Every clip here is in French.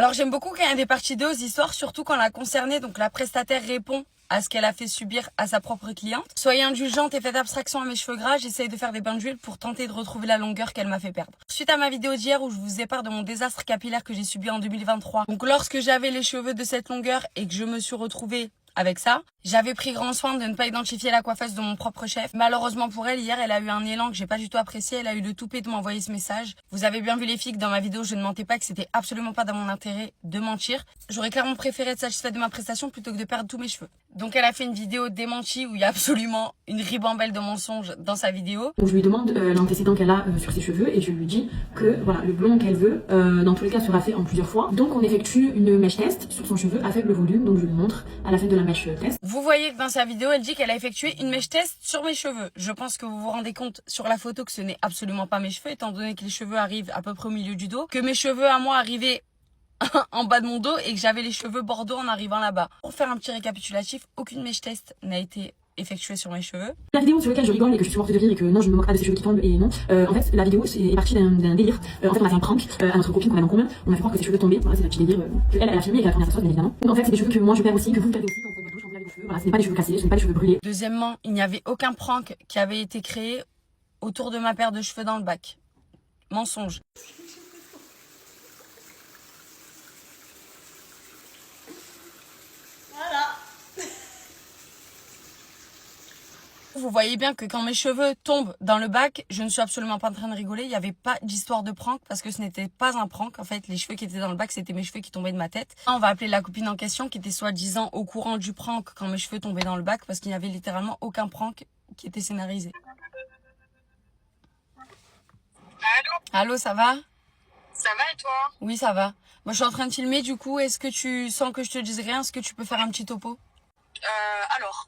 Alors j'aime beaucoup quand il y a des parties 2 aux histoires, surtout quand la concernée, donc la prestataire, répond à ce qu'elle a fait subir à sa propre cliente. Soyez indulgente et faites abstraction à mes cheveux gras, j'essaye de faire des bains d'huile pour tenter de retrouver la longueur qu'elle m'a fait perdre. Suite à ma vidéo d'hier où je vous ai parlé de mon désastre capillaire que j'ai subi en 2023, donc lorsque j'avais les cheveux de cette longueur et que je me suis retrouvée avec ça, j'avais pris grand soin de ne pas identifier la coiffeuse de mon propre chef. Malheureusement pour elle, hier, elle a eu un élan que j'ai pas du tout apprécié. Elle a eu le toupet de m'envoyer ce message. Vous avez bien vu les filles que dans ma vidéo, je ne mentais pas, que c'était absolument pas dans mon intérêt de mentir. J'aurais clairement préféré être satisfaite de ma prestation plutôt que de perdre tous mes cheveux. Donc elle a fait une vidéo démentie où il y a absolument une ribambelle de mensonges dans sa vidéo. Donc je lui demande l'antécédent qu'elle a sur ses cheveux et je lui dis que voilà, le blond qu'elle veut, dans tous les cas, sera fait en plusieurs fois. Donc on effectue une mèche test sur son cheveu à faible volume. Donc je lui montre à la fin de la mèche test. Vous voyez que dans sa vidéo, elle dit qu'elle a effectué une mèche test sur mes cheveux. Je pense que vous vous rendez compte sur la photo que ce n'est absolument pas mes cheveux, étant donné que les cheveux arrivent à peu près au milieu du dos, que mes cheveux à moi arrivaient en bas de mon dos et que j'avais les cheveux bordeaux en arrivant là-bas. Pour faire un petit récapitulatif, aucune mèche test n'a été effectuée sur mes cheveux. La vidéo sur laquelle je rigole et que je suis morte de rire et que non, je ne me moque pas de ses cheveux qui tombent et non, en fait la vidéo est partie d'un délire. En fait on a fait un prank à notre copine qu'on avait en commun. On a fait croire que ses cheveux tombaient. Voilà, c'est un petit délire que elle a filmé et qu'elle a tourné à sa sauce bien évidemment. Donc en fait c'est des cheveux que moi je perds aussi, que vous perdez aussi quand vous faites votre douche, quand vous lavez vos cheveux. Voilà, ce n'est pas des cheveux cassés, ce n'est pas des cheveux brûlés. Deuxièmement, il n'y avait aucun prank qui avait été créé autour de ma paire de cheveux dans le bac. Mensonge. Vous voyez bien que quand mes cheveux tombent dans le bac, je ne suis absolument pas en train de rigoler. Il n'y avait pas d'histoire de prank parce que ce n'était pas un prank. En fait, les cheveux qui étaient dans le bac, c'était mes cheveux qui tombaient de ma tête. On va appeler la copine en question qui était soi-disant au courant du prank quand mes cheveux tombaient dans le bac parce qu'il n'y avait littéralement aucun prank qui était scénarisé. Allô? Allô, ça va? Ça va et toi? Oui, ça va. Moi, je suis en train de filmer. Du coup, est-ce que tu sens que je te dise rien? Est-ce que tu peux faire un petit topo? Alors.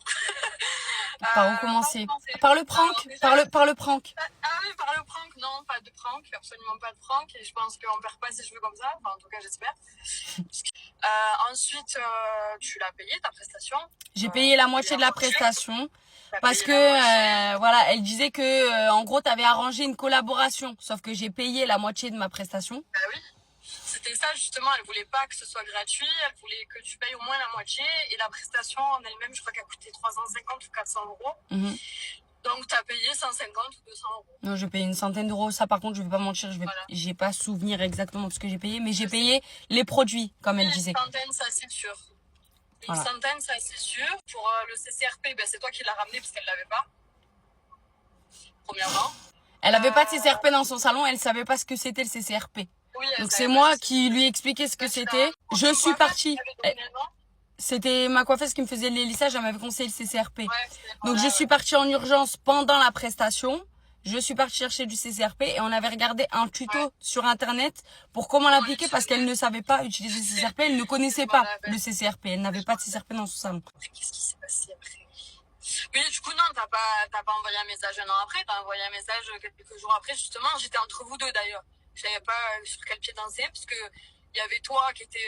Par où commencer? Par le prank? Alors, Par le prank. Ah oui, par le prank, non, pas de prank, absolument pas de prank. Et je pense qu'on perd pas ses cheveux comme ça, enfin, en tout cas j'espère. Ensuite, tu l'as payé ta prestation. J'ai payé la moitié de la prestation parce que voilà, elle disait que en gros t'avais arrangé une collaboration, sauf que j'ai payé la moitié de ma prestation. Bah oui. C'était ça justement, elle voulait pas que ce soit gratuit, elle voulait que tu payes au moins la moitié et la prestation en elle-même, je crois qu'elle coûtait 350 ou 400 euros. Donc tu as payé 150 ou 200 euros. Non, j'ai payé une centaine d'euros. Ça par contre, je vais pas mentir, j'ai pas souvenir exactement de ce que j'ai payé, mais j'ai payé les produits comme elle disait. Une centaine, ça c'est sûr. Une centaine, ça c'est sûr. Pour le CCRP, ben, c'est toi qui l'as ramené parce qu'elle l'avait pas. Premièrement. Elle avait pas de CCRP dans son salon, elle savait pas ce que c'était le CCRP. Oui, donc c'est moi qui lui expliquais ce que c'était. Je suis partie. C'était ma coiffeuse qui me faisait les lissages, elle m'avait conseillé le CCRP. Donc je suis partie en urgence pendant la prestation. Je suis partie chercher du CCRP et on avait regardé un tuto sur internet pour comment l'appliquer parce qu'elle ne savait pas utiliser le CCRP, elle ne connaissait pas le CCRP, elle n'avait pas de CCRP dans son salon. Qu'est-ce qui s'est passé après? Oui, du coup, non, t'as pas envoyé un message un an après, t'as envoyé un message quelques jours après, justement. J'étais entre vous deux d'ailleurs. Je savais pas sur quel pied danser, parce que il y avait toi qui étais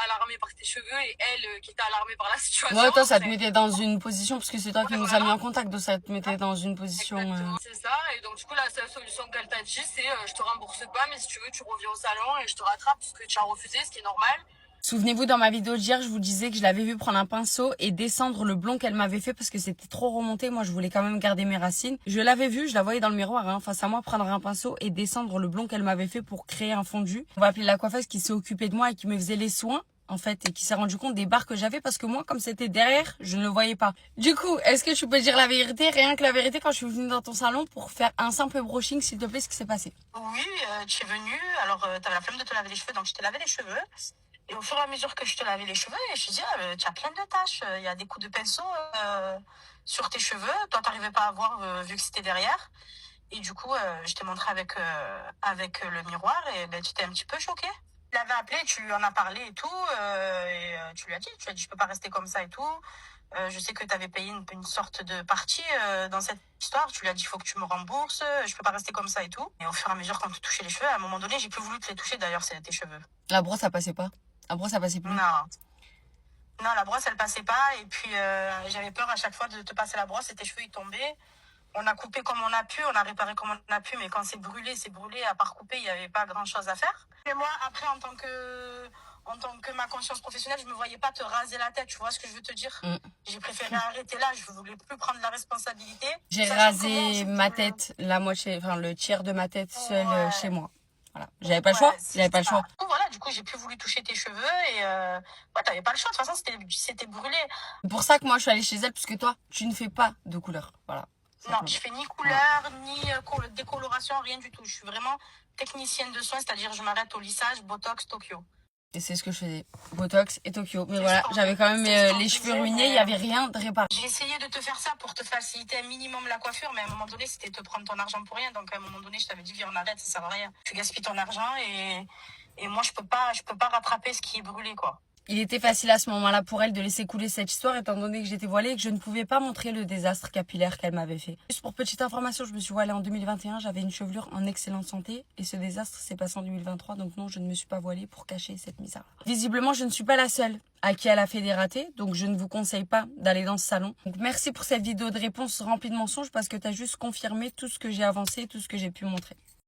alarmé par tes cheveux et elle qui était alarmée par la situation. Ouais, toi, ça te mettait dans une position, parce que c'est toi qui nous a mis en contact, donc ça te mettait dans une position. C'est ça, et donc du coup, la seule solution qu'elle t'a dit, c'est je te rembourse pas, mais si tu veux, tu reviens au salon et je te rattrape, parce que tu as refusé, ce qui est normal. Souvenez-vous, dans ma vidéo d'hier, je vous disais que je l'avais vu prendre un pinceau et descendre le blond qu'elle m'avait fait parce que c'était trop remonté. Moi, je voulais quand même garder mes racines. Je l'avais vu, je la voyais dans le miroir, face à moi, prendre un pinceau et descendre le blond qu'elle m'avait fait pour créer un fondu. On va appeler la coiffeuse qui s'est occupée de moi et qui me faisait les soins, en fait, et qui s'est rendu compte des barres que j'avais parce que moi, comme c'était derrière, je ne le voyais pas. Du coup, est-ce que tu peux dire la vérité, rien que la vérité, quand je suis venue dans ton salon pour faire un simple brushing, s'il te plaît, ce qui s'est passé? Oui, tu es venue, alors t'avais la flemme de te laver les cheveux, donc je t'ai lavé les cheveux. Et au fur et à mesure que je te lavais les cheveux, je te dis, tu as plein de taches, il y a des coups de pinceau sur tes cheveux. Toi, tu n'arrivais pas à voir vu que c'était derrière. Et du coup, je t'ai montré avec le miroir et ben, tu t'es un petit peu choquée. Tu l'avais appelé, tu lui en as parlé et tout. Tu lui as dit, je peux pas rester comme ça et tout. Je sais que tu avais payé une sorte de partie dans cette histoire. Tu lui as dit, il faut que tu me rembourses, je peux pas rester comme ça et tout. Et au fur et à mesure, quand tu touchais les cheveux, à un moment donné, j'ai plus voulu te les toucher. D'ailleurs, c'est tes cheveux. La brosse, ça passait pas. La brosse, ça passait plus. Non, la brosse, elle passait pas. Et puis, j'avais peur à chaque fois de te passer la brosse et tes cheveux, ils tombaient. On a coupé comme on a pu, on a réparé comme on a pu. Mais quand c'est brûlé, c'est brûlé. À part couper, il n'y avait pas grand-chose à faire. Et moi, après, en tant en tant que ma conscience professionnelle, je me voyais pas te raser la tête, tu vois ce que je veux te dire. J'ai préféré arrêter là, je voulais plus prendre la responsabilité. J'ai rasé ma tête, la moitié, enfin le tiers de ma tête seule chez moi. Voilà. J'avais pas le choix. J'avais pas le choix. Voilà, du coup, j'ai plus voulu toucher tes cheveux et ouais, t'avais pas le choix. De toute façon, c'était brûlé. C'est pour ça que moi je suis allée chez elle, puisque toi, tu ne fais pas de couleur. Voilà. Non, je fais ni couleur, ni décoloration, rien du tout. Je suis vraiment technicienne de soins, c'est-à-dire je m'arrête au lissage, Botox, Tokyo. Et c'est ce que je faisais. Botox et Tokyo. Mais voilà, j'avais quand même les cheveux ruinés, il n'y avait rien de réparé. J'ai essayé de te faire ça pour te faciliter un minimum la coiffure, mais à un moment donné, c'était te prendre ton argent pour rien. Donc à un moment donné, je t'avais dit, viens, on arrête, ça sert à rien. Tu gaspilles ton argent et moi, je peux pas rattraper ce qui est brûlé, quoi. Il était facile à ce moment-là pour elle de laisser couler cette histoire étant donné que j'étais voilée et que je ne pouvais pas montrer le désastre capillaire qu'elle m'avait fait. Juste pour petite information, je me suis voilée en 2021, j'avais une chevelure en excellente santé et ce désastre s'est passé en 2023, donc non, je ne me suis pas voilée pour cacher cette misère. Visiblement, je ne suis pas la seule à qui elle a fait des ratés, donc je ne vous conseille pas d'aller dans ce salon. Donc merci pour cette vidéo de réponse remplie de mensonges parce que tu as juste confirmé tout ce que j'ai avancé, tout ce que j'ai pu montrer.